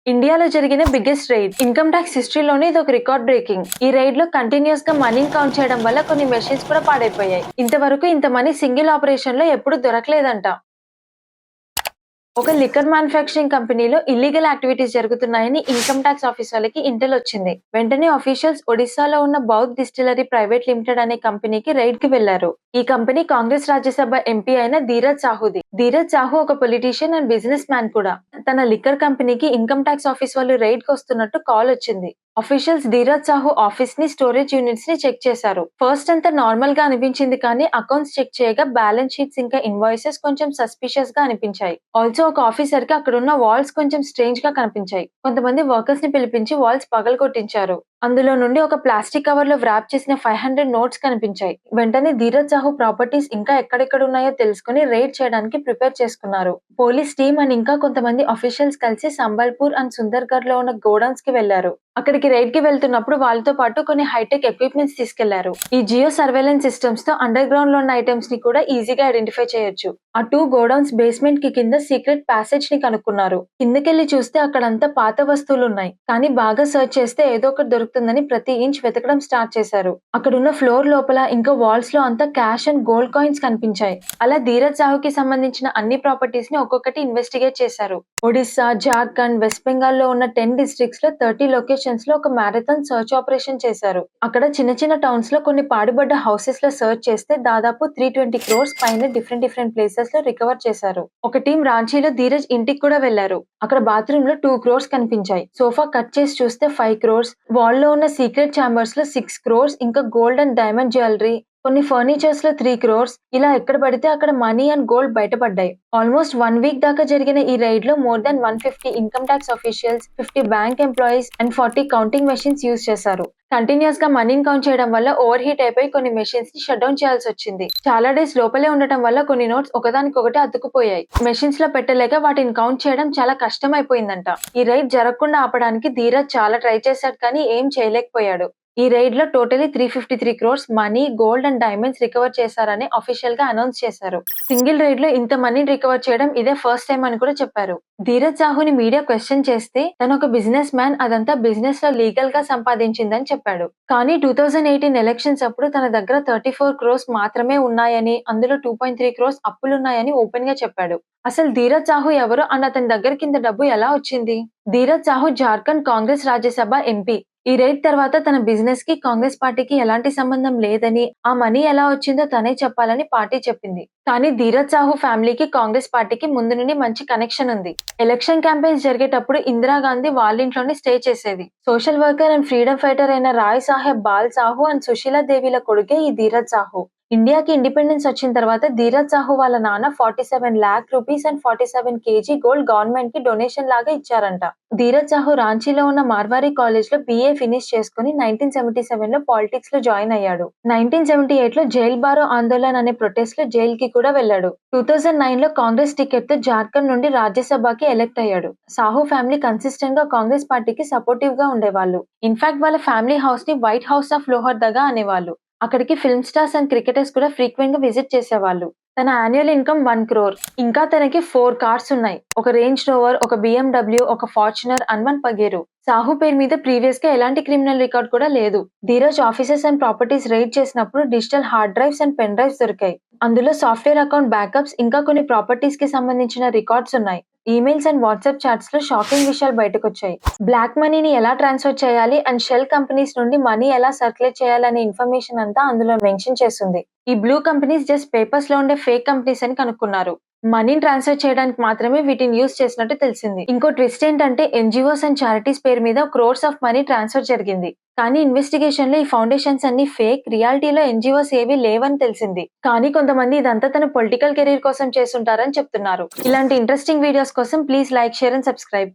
ఇండియాలో జరిగిన biggest ride income tax హిస్టరీలోనే ఇది ఒక రికార్డ్ బ్రేకింగ్. ఈ రైడ్ లో కంటిన్యూస్ గా మనీని కౌంట్ చేయడం వల్ల కొన్ని మెషిన్స్ కూడా పాడైపోయాయి. ఇంతవరకు ఇంత మనీ సింగిల్ ఆపరేషన్ లో ఎప్పుడు దొరకలేదంట. ఒక లిక్కర్ మ్యానుఫ్యాక్చరింగ్ కంపెనీలో ఇల్లీగల్ యాక్టివిటీస్ జరుగుతున్నాయని ఇన్కమ్ ట్యాక్స్ ఆఫీస్ వాళ్ళకి ఇంటెల్ వచ్చింది. వెంటనే ఆఫీషియల్స్ ఒడిశాలో ఉన్న బౌద్ధ్ డిస్టిలరీ ప్రైవేట్ లిమిటెడ్ అనే కంపెనీకి రైడ్ కి వెళ్లారు. ఈ కంపెనీ కాంగ్రెస్ రాజ్యసభ ఎంపీ అయిన ధీరజ్ సాహుది. ధీరజ్ సాహు ఒక పొలిటీషియన్ అండ్ బిజినెస్ మ్యాన్ కూడా. తన లిక్కర్ కంపెనీకి ఇన్కమ్ ట్యాక్స్ ఆఫీస్ వాళ్ళు రైడ్ కి వస్తున్నట్టు కాల్ వచ్చింది. అఫీషియల్స్ ధీరజ్ సాహు ఆఫీస్ ని, స్టోరేజ్ యూనిట్స్ ని చెక్ చేశారు. ఫస్ట్ అంతా నార్మల్ గా అనిపించింది, కానీ అకౌంట్స్ చెక్ చేయగా బ్యాలెన్స్ షీట్స్ ఇంకా ఇన్వాయిసెస్ కొంచెం సస్పిషియస్ గా అనిపించాయి. ఆల్సో ఒక ఆఫీసర్ కి అక్కడ ఉన్న వాల్స్ కొంచెం స్ట్రేంజ్ గా కనిపించాయి. కొంతమంది వర్కర్స్ ని పిలిపించి వాల్స్ పగలగొట్టించారు. అందులో నుండి ఒక ప్లాస్టిక్ కవర్ లో వ్రాప్ చేసిన 500 నోట్స్ కనిపించాయి. వెంటనే ధీరజ్ సాహు ప్రాపర్టీస్ ఇంకా ఎక్కడెక్కడ ఉన్నాయో తెలుసుకుని రైడ్ చేయడానికి ప్రిపేర్ చేసుకున్నారు. పోలీస్ టీమ్ అండ్ ఇంకా కొంతమంది అఫీషియల్స్ కలిసి సంబల్పూర్ అండ్ సుందర్గఢ్ లో ఉన్న గోడౌన్స్ కి వెళ్లారు. అక్కడికి రైడ్ కి వెళ్తున్నప్పుడు వాళ్ళతో పాటు కొన్ని హైటెక్ ఎక్విప్మెంట్స్ తీసుకెళ్లారు. ఈ జియో సర్వేలెన్స్ సిస్టమ్స్ తో అండర్ గ్రౌండ్ లో ఉన్న ఐటమ్స్ ని కూడా ఈజీగా ఐడెంటిఫై చేయొచ్చు. ఆ 2 గోడౌన్స్ బేస్మెంట్ కి కింద సీక్రెట్ ప్యాసేజ్ ని కనుక్కున్నారు. కిందకెళ్లి చూస్తే అక్కడంతా పాత వస్తువులు ఉన్నాయి. కానీ బాగా సర్చ్ చేస్తే ఏదో ఒకటి దొరుకుతుందని ప్రతి ఇంచ్ వెతకడం స్టార్ట్ చేశారు. అక్కడున్న ఫ్లోర్ లోపల ఇంకా వాల్స్ లో అంతా క్యాష్ అండ్ గోల్డ్ కాయిన్స్ కనిపించాయి. అలా ధీరజ్ సాహుకి సంబంధించిన అన్ని ప్రాపర్టీస్ ని ఒక్కొక్కటి ఇన్వెస్టిగేట్ చేశారు. ఒడిస్సా, జార్ఖండ్, వెస్ట్ బెంగాల్ లో ఉన్న 10 డిస్ట్రిక్ట్స్ లో 30 లొకేషన్స్ లో ఒక మ్యారథాన్ సర్చ్ ఆపరేషన్ చేశారు. అక్కడ చిన్న చిన్న టౌన్స్ లో కొన్ని పాడుబడ్డ హౌసెస్ లో సర్చ్ చేస్తే దాదాపు 320 crores పైన డిఫరెంట్ ప్లేసెస్ లో రికవర్ చేశారు. ఒక టీం రాంచీలో ధీరజ్ ఇంటికి కూడా వెళ్లారు. అక్కడ బాత్రూమ్ లో 2 crores కనిపించాయి. సోఫా కట్ చేసి చూస్తే 5 crores, వాల్ లో ఉన్న సీక్రెట్ ఛాంబర్స్ లో 6 crores, ఇంకా గోల్డ్ అండ్ డైమండ్ జ్యువెలరీ, కొన్ని ఫర్నిచర్స్ లో 3 crores, ఇలా ఎక్కడ పడితే అక్కడ మనీ అండ్ గోల్డ్ బయటపడ్డాయి. ఆల్మోస్ట్ 1 వీక్ దాకా జరిగిన ఈ రైడ్ లో more than 150 income tax officials, 50 bank employees and 40 counting machines use చేశారు. కంటిన్యూస్ గా మనీని కౌంట్ చేయడం వల్ల ఓవర్ హీట్ అయిపోయి కొన్ని మెషిన్స్ ని షట్ డౌన్ చేయాల్సి వచ్చింది. చాలా డేస్ లోపలే ఉండటం వల్ల కొన్ని నోట్స్ ఒకదానికొకటి అతుక్కుపోయాయి. మెషిన్స్ లో పెట్టలేక వాటిని కౌంట్ చేయడం చాలా కష్టం అయిపోయిందంట. ఈ రైడ్ జరగకుండా ఆపడానికి ధీరజ్ చాలా ట్రై చేశాడు, కానీ ఏం చేయలేకపోయాడు. ఈ రైడ్ లో totally 353 crores money, gold and diamonds recover చేశారని అఫీషియల్ గా అనౌన్స్ చేశారు. సింగిల్ రైడ్ లో ఇంత మనీని రికవర్ చేయడం ఇదే ఫస్ట్ టైం అని కూడా చెప్పారు. ధీరజ్ సాహుని మీడియా క్వశ్చన్ చేస్తే తను ఒక బిజినెస్ మ్యాన్, అదంతా బిజినెస్ లో లీగల్ గా సంపాదించిందని చెప్పాడు. కానీ 2018 ఎలక్షన్స్ అప్పుడు తన దగ్గర 34 crores మాత్రమే ఉన్నాయని, అందులో 2.3 crores అప్పులున్నాయని ఓపెన్ గా చెప్పాడు. అసలు ధీరజ్ సాహు ఎవరు అన్న అతని దగ్గరికి ఇంత డబ్బు ఎలా వచ్చింది? ధీరజ్ సాహు జార్ఖండ్ కాంగ్రెస్ రాజ్యసభ ఎంపీ. ఈ రైడ్ తర్వాత తన బిజినెస్ కి, కాంగ్రెస్ పార్టీకి ఎలాంటి సంబంధం లేదని, ఆ మనీ ఎలా వచ్చిందో తనే చెప్పాలని పార్టీ చెప్పింది. కానీ ధీరజ్ సాహు ఫ్యామిలీకి కాంగ్రెస్ పార్టీకి ముందు నుండి మంచి కనెక్షన్ ఉంది. ఎలక్షన్ క్యాంపెయిన్స్ జరిగేటప్పుడు ఇందిరాగాంధీ వాళ్ళింట్లోనే స్టే చేసేది. Social worker and freedom fighter అయిన రాయ్ సాహెబ్ బాల్ సాహు అండ్ సుశీలా దేవిల కొడుకే ఈ ధీరజ్ సాహు. ఇండియాకి ఇండిపెండెన్స్ వచ్చిన తర్వాత ధీరజ్ సాహు వాళ్ళ నాన్న 47 lakh rupees and 47 kg gold government కి డొనేషన్ లాగా ఇచ్చారంట. ధీరజ్ సాహు రాంచీలో ఉన్న మార్వారీ కాలేజ్ లో BA ఫినిష్ చేసుకుని 1977 లో పాలిటిక్స్ లో జాయిన్ అయ్యాడు. 1978 లో జైల్ బారో ఆందోళన్ అనే ప్రొటెస్ట్ లో జైల్ కి కూడా వెళ్లాడు. 2009 లో కాంగ్రెస్ టికెట్ తో జార్ఖండ్ నుండి రాజ్యసభకి ఎలెక్ట్ అయ్యాడు. సాహు ఫ్యామిలీ కన్సిస్టెంట్ గా కాంగ్రెస్ పార్టీకి సపోర్టివ్ గా ఉండేవాళ్ళు. ఇన్ఫాక్ట్ వాళ్ళ ఫ్యామిలీ హౌస్ ని వైట్ హౌస్ ఆఫ్ లోహర్దగా అనేవాళ్ళు. అక్కడికి ఫిల్మ్ స్టార్స్ అండ్ క్రికెటర్స్ కూడా ఫ్రీక్వెంట్ గా విజిట్ చేసేవాళ్ళు. తన యాన్యువల్ ఇన్కమ్ 1 crore. ఇంకా తనకి 4 కార్స్ ఉన్నాయి. ఒక రేంజ్ రోవర్, ఒక BMW, ఒక ఫార్చునర్ అండ్ 1 పగేరు. సాహు పేరు మీద ప్రీవియస్ గా ఎలాంటి క్రిమినల్ రికార్డ్ కూడా లేదు. Dheeraj offices and properties raid చేసినప్పుడు digital hard drives and pen drives దొరికాయి. అందులో సాఫ్ట్వేర్ అకౌంట్ బ్యాకప్స్, ఇంకా కొన్ని ప్రాపర్టీస్ కి సంబంధించిన రికార్డ్స్ ఉన్నాయి. ఈమెయిల్స్ అండ్ వాట్సాప్ చాట్స్ లో షాకింగ్ విషయాలు బయటకొచ్చాయి. బ్లాక్ మనీని ఎలా ట్రాన్స్ఫర్ చేయాలి అండ్ షెల్ కంపెనీస్ నుండి మనీ ఎలా సర్క్యులేట్ చేయాలనే ఇన్ఫర్మేషన్ అంతా అందులో మెన్షన్ చేస్తుంది. ఈ బ్లూ కంపెనీస్ జస్ట్ పేపర్స్ లో ఉండే ఫేక్ కంపెనీస్ అని కనుక్కున్నారు. మనీని ట్రాన్స్ఫర్ చేయడానికి మాత్రమే వీటిని యూజ్ చేసినట్టు తెలిసింది. ఇంకో ట్విస్ట్ ఏంటంటే NGOs అండ్ చారిటీస్ పేరు మీద crores ఆఫ్ మనీ ట్రాన్స్ఫర్ జరిగింది. కానీ ఇన్వెస్టిగేషన్ లో ఈ ఫౌండేషన్స్ అన్ని ఫేక్, రియాలిటీలో NGOs ఏవీ లేవని తెలిసింది. కానీ కొంతమంది ఇదంతా తన పొలిటికల్ కెరీర్ కోసం చేస్తుంటారని చెప్తున్నారు. ఇలాంటి ఇంట్రెస్టింగ్ వీడియోస్ కోసం please like, share and subscribe.